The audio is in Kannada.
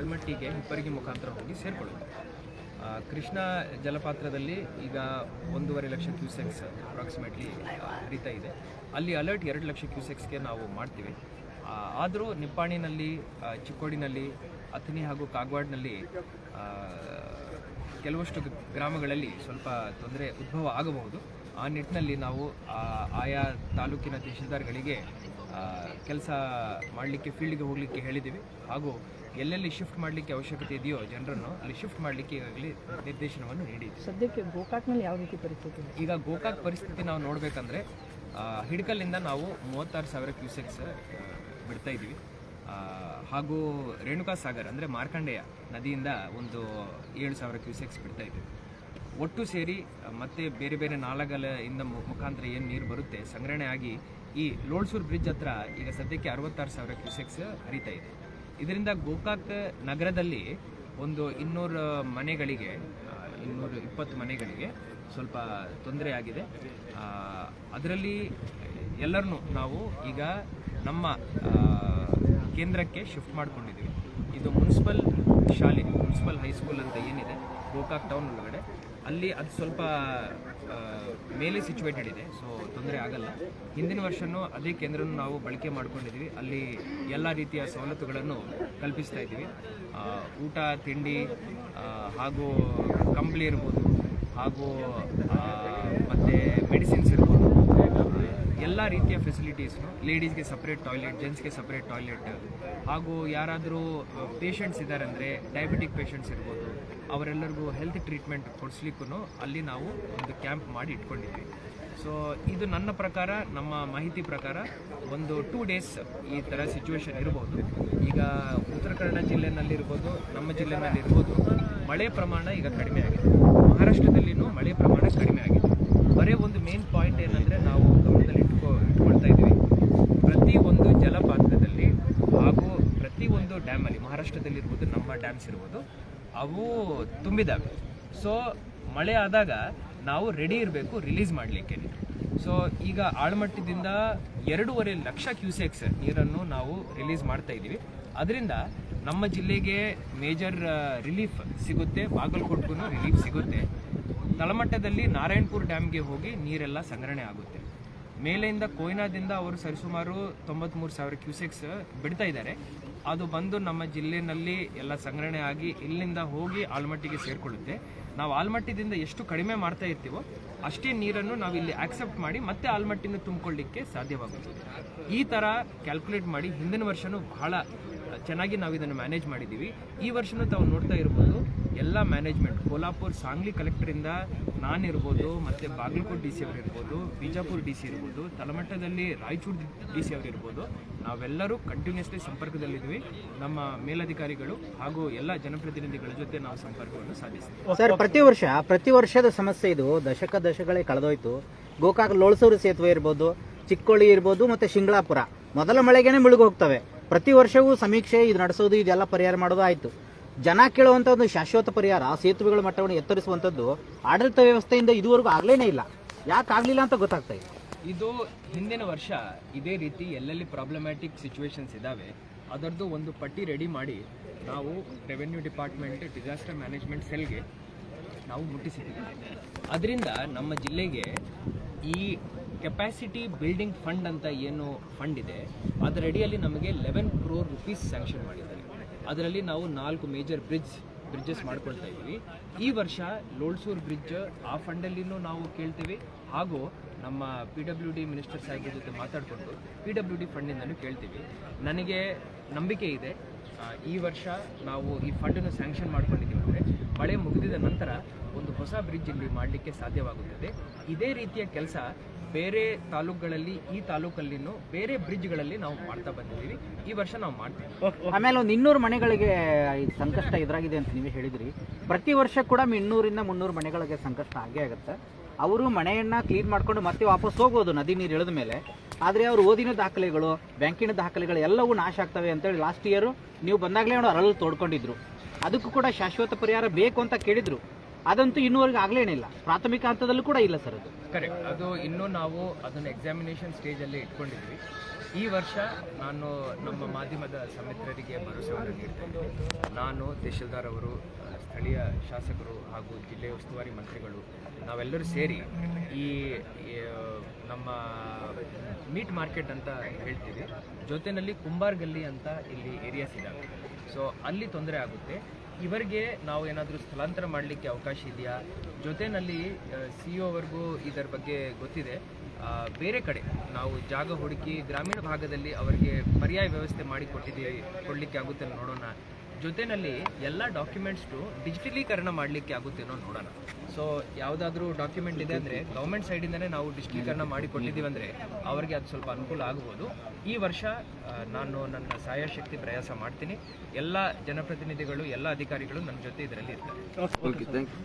ಆಳ್ಮಟ್ಟಿಗೆ ಹಿಪ್ಪರಗಿ ಮುಖಾಂತರ ಹೋಗಿ ಸೇರಿಕೊಳ್ಳುತ್ತೆ. ಕೃಷ್ಣಾ ಜಲಪಾತ್ರದಲ್ಲಿ ಈಗ 1.5 ಲಕ್ಷ ಕ್ಯೂಸೆಕ್ಸ್ ಅಪ್ರಾಕ್ಸಿಮೇಟ್ಲಿ ಹರಿತಾ ಇದೆ. ಅಲ್ಲಿ ಅಲರ್ಟ್ 2 ಲಕ್ಷ ಕ್ಯೂಸೆಕ್ಸ್ಗೆ ನಾವು ಮಾಡ್ತೀವಿ. ಆದರೂ ನಿಪ್ಪಾಣಿನಲ್ಲಿ, ಚಿಕ್ಕೋಡಿನಲ್ಲಿ, ಅಥಣಿ ಹಾಗೂ ಕಾಗವಾಡ್ನಲ್ಲಿ ಕೆಲವಷ್ಟು ಗ್ರಾಮಗಳಲ್ಲಿ ಸ್ವಲ್ಪ ತೊಂದರೆ ಉದ್ಭವ ಆಗಬಹುದು. ಆ ನಿಟ್ಟಿನಲ್ಲಿ ನಾವು ಆಯಾ ತಾಲೂಕಿನ ತಹಶೀಲ್ದಾರ್ಗಳಿಗೆ ಕೆಲಸ ಮಾಡಲಿಕ್ಕೆ, ಫೀಲ್ಡ್ಗೆ ಹೋಗಲಿಕ್ಕೆ ಹೇಳಿದ್ದೀವಿ. ಹಾಗೂ ಎಲ್ಲೆಲ್ಲಿ ಶಿಫ್ಟ್ ಮಾಡಲಿಕ್ಕೆ ಅವಶ್ಯಕತೆ ಇದೆಯೋ ಜನರನ್ನು ಅಲ್ಲಿ ಶಿಫ್ಟ್ ಮಾಡಲಿಕ್ಕೆ ಈಗಾಗಲೇ ನಿರ್ದೇಶನವನ್ನು ನೀಡಿದ್ದೀವಿ. ಸದ್ಯಕ್ಕೆ ಗೋಕಾಕ್ನಲ್ಲಿ ಯಾವ ರೀತಿ ಪರಿಸ್ಥಿತಿ? ಈಗ ಗೋಕಾಕ್ ಪರಿಸ್ಥಿತಿ ನಾವು ನೋಡಬೇಕಂದ್ರೆ ಹಿಡ್ಕಲ್ಲಿಂದ ನಾವು 36,000 ಕ್ಯೂಸೆಕ್ಸ್ ಬಿಡ್ತಾ ಇದ್ದೀವಿ. ಹಾಗೂ ರೇಣುಕಾ ಸಾಗರ್ ಅಂದರೆ ಮಾರ್ಕಂಡೇಯ ನದಿಯಿಂದ ಒಂದು 7,000 ಕ್ಯೂಸೆಕ್ಸ್ ಬಿಡ್ತಾ ಇದ್ದೀವಿ. ಒಟ್ಟು ಸೇರಿ ಮತ್ತೆ ಬೇರೆ ಬೇರೆ ನಾಲೆಗಳಿಂದ ಮುಖಾಂತರ ಏನು ನೀರು ಬರುತ್ತೆ ಸಂಗ್ರಹಣೆ ಆಗಿ ಈ ಲೋಳ್ಸೂರು ಬ್ರಿಡ್ಜ್ ಹತ್ರ ಈಗ ಸದ್ಯಕ್ಕೆ 66,000 ಕ್ಯೂಸೆಕ್ಸ್ ಹರಿತಾ ಇದೆ. ಇದರಿಂದ ಗೋಕಾಕ್ ನಗರದಲ್ಲಿ ಒಂದು 200 ಮನೆಗಳಿಗೆ, 220 ಮನೆಗಳಿಗೆ ಸ್ವಲ್ಪ ತೊಂದರೆ ಆಗಿದೆ. ಅದರಲ್ಲಿ ಎಲ್ಲರನ್ನೂ ನಾವು ಈಗ ನಮ್ಮ ಕೇಂದ್ರಕ್ಕೆ ಶಿಫ್ಟ್ ಮಾಡ್ಕೊಂಡಿದ್ದೀವಿ. ಇದು ಮುನ್ಸಿಪಲ್ ಶಾಲೆ, ಮುನ್ಸಿಪಲ್ ಹೈಸ್ಕೂಲ್ ಅಂತ ಏನಿದೆ ಗೋಕಾಕ್ ಟೌನ್ ಒಳಗಡೆ, ಅಲ್ಲಿ ಅದು ಸ್ವಲ್ಪ ಮೇಲೆ ಸಿಚುವೇಟೆಡ್ ಇದೆ, ಸೊ ತೊಂದರೆ ಆಗಲ್ಲ. ಹಿಂದಿನ ವರ್ಷವೂ ಅದೇ ಕೇಂದ್ರವನ್ನು ನಾವು ಬಳಕೆ ಮಾಡ್ಕೊಂಡಿದ್ದೀವಿ. ಅಲ್ಲಿ ಎಲ್ಲ ರೀತಿಯ ಸವಲತ್ತುಗಳನ್ನು ಕಲ್ಪಿಸ್ತಾ ಇದ್ದೀವಿ. ಊಟ, ತಿಂಡಿ ಹಾಗೂ ಕಂಬಳಿ ಇರ್ಬೋದು, ಹಾಗೂ ಮತ್ತು ಮೆಡಿಸಿನ್ಸ್ ಇರ್ಬೋದು, ಎಲ್ಲ ರೀತಿಯ ಫೆಸಿಲಿಟೀಸ್ನು, ಲೇಡೀಸ್ಗೆ ಸಪ್ರೇಟ್ ಟಾಯ್ಲೆಟ್, ಜೆಂಟ್ಸ್ಗೆ ಸಪ್ರೇಟ್ ಟಾಯ್ಲೆಟ್, ಹಾಗೂ ಯಾರಾದರೂ ಪೇಷಂಟ್ಸ್ ಇದ್ದಾರೆ ಅಂದರೆ ಡಯಾಬಿಟಿಕ್ ಪೇಷಂಟ್ಸ್ ಇರ್ಬೋದು, ಅವರೆಲ್ಲರಿಗೂ ಹೆಲ್ತ್ ಟ್ರೀಟ್ಮೆಂಟ್ ಕೊಡಿಸ್ಲಿಕ್ಕೂ ಅಲ್ಲಿ ನಾವು ಒಂದು ಕ್ಯಾಂಪ್ ಮಾಡಿ ಇಟ್ಕೊಂಡಿದ್ವಿ. ಸೊ ಇದು ನನ್ನ ಪ್ರಕಾರ, ನಮ್ಮ ಮಾಹಿತಿ ಪ್ರಕಾರ ಒಂದು 2 ಡೇಸ್ ಈ ಥರ ಸಿಚುವೇಶನ್ ಇರ್ಬೋದು. ಈಗ ಉತ್ತರ ಕನ್ನಡ ಜಿಲ್ಲೆನಲ್ಲಿರ್ಬೋದು, ನಮ್ಮ ಜಿಲ್ಲೆನಲ್ಲಿರ್ಬೋದು ಮಳೆ ಪ್ರಮಾಣ ಈಗ ಕಡಿಮೆ ಆಗಿದೆ. ಮಹಾರಾಷ್ಟ್ರದಲ್ಲಿನೂ ಮಳೆ ಪ್ರಮಾಣ ಕಡಿಮೆ ಆಗಿದೆ. ಬರೀ ಒಂದು ಮೇನ್ ಪಾಯಿಂಟ್ ಏನಂದರೆ ನಾವು ಗಮನದಲ್ಲಿ ಇಟ್ಕೊಳ್ತಾ ಇದ್ದೀವಿ, ಪ್ರತಿಯೊಂದು ಜಲಪಾತ್ರದಲ್ಲಿ ಹಾಗೂ ಪ್ರತಿಯೊಂದು ಡ್ಯಾಮಲ್ಲಿ, ಮಹಾರಾಷ್ಟ್ರದಲ್ಲಿರ್ಬೋದು, ನಮ್ಮ ಡ್ಯಾಮ್ಸ್ ಇರ್ಬೋದು, ಅವು ತುಂಬಿದ್ದಾವೆ. ಸೊ ಮಳೆ ಆದಾಗ ನಾವು ರೆಡಿ ಇರಬೇಕು ರಿಲೀಸ್ ಮಾಡಲಿಕ್ಕೆ. ಸೊ ಈಗ ಆಳ್ಮಟ್ಟದಿಂದ 2.5 ಲಕ್ಷ ಕ್ಯೂಸೆಕ್ಸ್ ನೀರನ್ನು ನಾವು ರಿಲೀಸ್ ಮಾಡ್ತಾ ಇದ್ದೀವಿ. ಅದರಿಂದ ನಮ್ಮ ಜಿಲ್ಲೆಗೆ ಮೇಜರ್ ರಿಲೀಫ್ ಸಿಗುತ್ತೆ, ಬಾಗಲಕೋಟ್ಗೂ ರಿಲೀಫ್ ಸಿಗುತ್ತೆ. ತಳಮಟ್ಟದಲ್ಲಿ ನಾರಾಯಣಪುರ ಡ್ಯಾಮ್ಗೆ ಹೋಗಿ ನೀರೆಲ್ಲ ಸಂಗ್ರಹಣೆ ಆಗುತ್ತೆ. ಮೇಲೆಯಿಂದ ಕೊಯ್ನಾದಿಂದ ಅವರು ಸರಿಸುಮಾರು 93,000 ಕ್ಯೂಸೆಕ್ಸ್ ಬಿಡ್ತಾ ಇದ್ದಾರೆ. ಅದು ಬಂದು ನಮ್ಮ ಜಿಲ್ಲೆಯಲ್ಲಿ ಎಲ್ಲ ಸಂಗ್ರಹಣೆ ಆಗಿ ಇಲ್ಲಿಂದ ಹೋಗಿ ಆಲ್ಮಟ್ಟಿಗೆ ಸೇರಿಕೊಳ್ಳುತ್ತೆ. ನಾವು ಆಲ್ಮಟ್ಟಿದಿಂದ ಎಷ್ಟು ಕಡಿಮೆ ಮಾಡ್ತಾ ಇರ್ತೀವೋ ಅಷ್ಟೇ ನೀರನ್ನು ನಾವು ಇಲ್ಲಿ ಆಕ್ಸೆಪ್ಟ್ ಮಾಡಿ ಮತ್ತೆ ಆಲ್ಮಟ್ಟಿನ ತುಂಬಿಕೊಳ್ಳಿಕ್ಕೆ ಸಾಧ್ಯವಾಗುತ್ತೆ. ಈ ಥರ ಕ್ಯಾಲ್ಕುಲೇಟ್ ಮಾಡಿ ಹಿಂದಿನ ವರ್ಷವೂ ಬಹಳ ಚೆನ್ನಾಗಿ ನಾವು ಇದನ್ನು ಮ್ಯಾನೇಜ್ ಮಾಡಿದ್ದೀವಿ. ಈ ವರ್ಷವೂ ತಾವು ನೋಡ್ತಾ ಇರ್ಬೋದು, ಎಲ್ಲ ಮ್ಯಾನೇಜ್ಮೆಂಟ್ ಕೋಲ್ಹಾಪುರ, ಸಾಂಗ್ಲಿ ಕಲೆಕ್ಟರಿಂದ ನಾನಿರ್ಬೋದು, ಮತ್ತು ಬಾಗಲಕೋಟೆ ಡಿ ಸಿ ಅವರು ಇರ್ಬೋದು, ಬಿಜಾಪುರ ಡಿ ಸಿ ಇರ್ಬೋದು, ತಳಮಟ್ಟದಲ್ಲಿ ರಾಯಚೂರು ಡಿ ಸಿ ಅವರು ಇರ್ಬೋದು, ನಾವೆಲ್ಲರೂ ಕಂಟಿನ್ಯೂಸ್ಲಿ ಸಂಪರ್ಕದಲ್ಲಿದ್ವಿ. ನಮ್ಮ ಮೇಲಧಿಕಾರಿಗಳು ಹಾಗೂ ಎಲ್ಲ ಜನಪ್ರತಿನಿಧಿಗಳ ಜೊತೆ ನಾವು ಸಂಪರ್ಕವನ್ನು ಸಾಧಿಸ್ತೀವಿ. ಸರ್, ಪ್ರತಿ ವರ್ಷದ ಸಮಸ್ಯೆ ಇದು. ದಶಕಗಳೇ ಕಳೆದೋಯ್ತು. ಗೋಕಾಕ್ ಲೋಳ್ಸೂರು ಸೇತುವೆ ಇರ್ಬೋದು, ಚಿಕ್ಕೋಳಿ ಇರ್ಬೋದು, ಮತ್ತು ಶಿಂಗ್ಳಾಪುರ ಮೊದಲ ಮಳೆಗೇನೆ ಮುಳುಗಿ ಹೋಗ್ತವೆ. ಪ್ರತಿ ವರ್ಷವೂ ಸಮೀಕ್ಷೆ ಇದು ನಡೆಸೋದು, ಇದೆಲ್ಲ ಪರಿಹಾರ ಮಾಡೋದು ಆಯಿತು. ಜನ ಕೇಳುವಂಥ ಒಂದು ಶಾಶ್ವತ ಪರಿಹಾರ, ಸೇತುವೆಗಳ ಮಟ್ಟವನ್ನು ಎತ್ತರಿಸುವಂಥದ್ದು ಆಡಳಿತ ವ್ಯವಸ್ಥೆಯಿಂದ ಇದುವರೆಗೂ ಆಗಲೇನೇ ಇಲ್ಲ. ಯಾಕೆ ಆಗಲಿಲ್ಲ ಅಂತ ಗೊತ್ತಾಗ್ತಾ ಇದೆ. ಇದು ಹಿಂದಿನ ವರ್ಷ ಇದೇ ರೀತಿ ಎಲ್ಲೆಲ್ಲಿ ಪ್ರಾಬ್ಲಮ್ಯಾಟಿಕ್ ಸಿಚುವೇಶನ್ಸ್ ಇದ್ದಾವೆ ಅದರದ್ದು ಒಂದು ಪಟ್ಟಿ ರೆಡಿ ಮಾಡಿ ನಾವು ರೆವೆನ್ಯೂ ಡಿಪಾರ್ಟ್ಮೆಂಟ್, ಡಿಸಾಸ್ಟರ್ ಮ್ಯಾನೇಜ್ಮೆಂಟ್ ಸೆಲ್ಗೆ ನಾವು ಮುಟ್ಟಿಸಿದ್ದೀವಿ. ಅದರಿಂದ ನಮ್ಮ ಜಿಲ್ಲೆಗೆ ಈ ಕೆಪಾಸಿಟಿ ಬಿಲ್ಡಿಂಗ್ ಫಂಡ್ ಅಂತ ಏನು ಫಂಡ್ ಇದೆ ಅದರ ಅಡಿಯಲ್ಲಿ ನಮಗೆ 11 crore rupees ಸ್ಯಾಂಕ್ಷನ್ ಮಾಡಿದ್ದಾರೆ. ಅದರಲ್ಲಿ ನಾವು 4 ಮೇಜರ್ ಬ್ರಿಡ್ಜಸ್ ಮಾಡ್ಕೊಳ್ತಾ ಇದ್ದೀವಿ. ಈ ವರ್ಷ ಲೋಳ್ಸೂರು ಬ್ರಿಡ್ಜ್ ಆ ಫಂಡಲ್ಲಿನೂ ನಾವು ಕೇಳ್ತೀವಿ, ಹಾಗೂ ನಮ್ಮ PWD ಮಿನಿಸ್ಟರ್ ಸಾಹೇಬ್ರ ಜೊತೆ ಮಾತಾಡಿಕೊಂಡು PWD ಫಂಡಿಂದನೂ ಕೇಳ್ತೀವಿ. ನನಗೆ ನಂಬಿಕೆ ಇದೆ, ಈ ವರ್ಷ ನಾವು ಈ ಫಂಡನ್ನು ಸ್ಯಾಂಕ್ಷನ್ ಮಾಡ್ಕೊಂಡಿದ್ದೀವಿ ಅಂದರೆ ಮಳೆ ಮುಗಿದಿದ ನಂತರ ಒಂದು ಹೊಸ ಬ್ರಿಡ್ಜ್ ಇಲ್ಲಿ ಮಾಡಲಿಕ್ಕೆ ಸಾಧ್ಯವಾಗುತ್ತದೆ. ಇದೇ ರೀತಿಯ ಕೆಲಸ ಬೇರೆ ತಾಲೂಕುಗಳಲ್ಲಿ, ಈ ತಾಲೂಕಲ್ಲಿನೂ ಬೇರೆ ಬ್ರಿಡ್ಜ್ಗಳಲ್ಲಿ ನಾವು ಮಾಡ್ತಾ ಬಂದಿದ್ದೀವಿ. ಈ ವರ್ಷ ನಾವು ಮಾಡ್ತೀವಿ. ಆಮೇಲೆ ಒಂದು 200 ಮನೆಗಳಿಗೆ ಸಂಕಷ್ಟ ಎದುರಾಗಿದೆ ಅಂತ ನೀವೇ ಹೇಳಿದ್ರಿ. ಪ್ರತಿ ವರ್ಷ ಕೂಡ 200ರಿಂದ 300 ಮನೆಗಳಿಗೆ ಸಂಕಷ್ಟ ಆಗೇ ಆಗುತ್ತೆ. ಅವರು ಮನೆಯನ್ನ ಕ್ಲೀನ್ ಮಾಡ್ಕೊಂಡು ಮತ್ತೆ ವಾಪಸ್ ಹೋಗ್ಬೋದು ನದಿ ನೀರು ಇಳಿದ ಮೇಲೆ. ಆದರೆ ಅವರು ಓದಿನ ದಾಖಲೆಗಳು, ಬ್ಯಾಂಕಿನ ದಾಖಲೆಗಳು ಎಲ್ಲವೂ ನಾಶ ಆಗ್ತವೆ ಅಂತೇಳಿ ಲಾಸ್ಟ್ ಇಯರ್ ನೀವು ಬಂದಾಗಲೇ ಅವರು ಅರಳು ತೋಡ್ಕೊಂಡಿದ್ರು. ಅದಕ್ಕೂ ಕೂಡ ಶಾಶ್ವತ ಪರಿಹಾರ ಬೇಕು ಅಂತ ಕೇಳಿದ್ರು. ಅದಂತೂ ಇನ್ನೂವರೆಗೆ ಆಗ್ಲೇನಿಲ್ಲ, ಪ್ರಾಥಮಿಕ ಹಂತದಲ್ಲೂ ಕೂಡ ಇಲ್ಲ ಸರ್ ಅದು. ಕರೆಕ್ಟ್, ಅದು ಇನ್ನೂ ನಾವು ಅದನ್ನು ಎಕ್ಸಾಮಿನೇಷನ್ ಸ್ಟೇಜಲ್ಲಿ ಇಟ್ಕೊಂಡಿದ್ವಿ. ಈ ವರ್ಷ ನಾನು ನಮ್ಮ ಮಾಧ್ಯಮದ ಸಮಿತ್ರರಿಗೆ ಭರವಸೆಯನ್ನು ನೀಡ್ತಾ ಇದ್ದೀನಿ. ನಾನು ತಹಶೀಲ್ದಾರ್ ಅವರು, ಸ್ಥಳೀಯ ಶಾಸಕರು ಹಾಗೂ ಜಿಲ್ಲೆಯ ಉಸ್ತುವಾರಿ ಮಂತ್ರಿಗಳು ನಾವೆಲ್ಲರೂ ಸೇರಿ ಈ ನಮ್ಮ ಮೀಟ್ ಮಾರ್ಕೆಟ್ ಅಂತ ಹೇಳ್ತೀವಿ, ಜೊತೆಯಲ್ಲಿ ಕುಂಬಾರ್ ಗಲ್ಲಿ ಅಂತ ಇಲ್ಲಿ ಏರಿಯಾಸ್ ಇದ್ದಾವೆ. ಸೊ ಅಲ್ಲಿ ತೊಂದರೆ ಆಗುತ್ತೆ. ಇವರಿಗೆ ನಾವು ಏನಾದರೂ ಸ್ಥಳಾಂತರ ಮಾಡಲಿಕ್ಕೆ ಅವಕಾಶ ಇದೆಯಾ? ಜೊತೆಯಲ್ಲಿ CEO-ವರ್ಗೂ ಇದರ ಬಗ್ಗೆ ಗೊತ್ತಿದೆ. ಬೇರೆ ಕಡೆ ನಾವು ಜಾಗ ಹುಡುಕಿ ಗ್ರಾಮೀಣ ಭಾಗದಲ್ಲಿ ಅವರಿಗೆ ಪರ್ಯಾಯ ವ್ಯವಸ್ಥೆ ಮಾಡಿ ಕೊಡಲಿಕ್ಕೆ ಆಗುತ್ತೆ ನೋಡೋಣ. ಜೊತೆಯಲ್ಲಿ ಎಲ್ಲ ಡಾಕ್ಯುಮೆಂಟ್ಸ್ಟು ಡಿಜಿಟಲೀಕರಣ ಮಾಡಲಿಕ್ಕೆ ಆಗುತ್ತೇನೋ ನೋಡೋಣ. ಸೊ ಯಾವುದಾದ್ರೂ ಡಾಕ್ಯುಮೆಂಟ್ ಇದೆ ಅಂದರೆ ಗೌರ್ಮೆಂಟ್ ಸೈಡಿಂದನೇ ನಾವು ಡಿಜಿಟಲೀಕರಣ ಮಾಡಿ ಕೊಟ್ಟಿದ್ದೀವಿ ಅಂದರೆ ಅವರಿಗೆ ಅದು ಸ್ವಲ್ಪ ಅನುಕೂಲ ಆಗ್ಬೋದು. ಈ ವರ್ಷ ನಾನು ನನ್ನ ಸಾಯಶಕ್ತಿ ಪ್ರಯಾಸ ಮಾಡ್ತೀನಿ. ಎಲ್ಲ ಜನಪ್ರತಿನಿಧಿಗಳು, ಎಲ್ಲ ಅಧಿಕಾರಿಗಳು ನನ್ನ ಜೊತೆ ಇದರಲ್ಲಿ ಇರ್ತಾರೆ. Okay, thank you.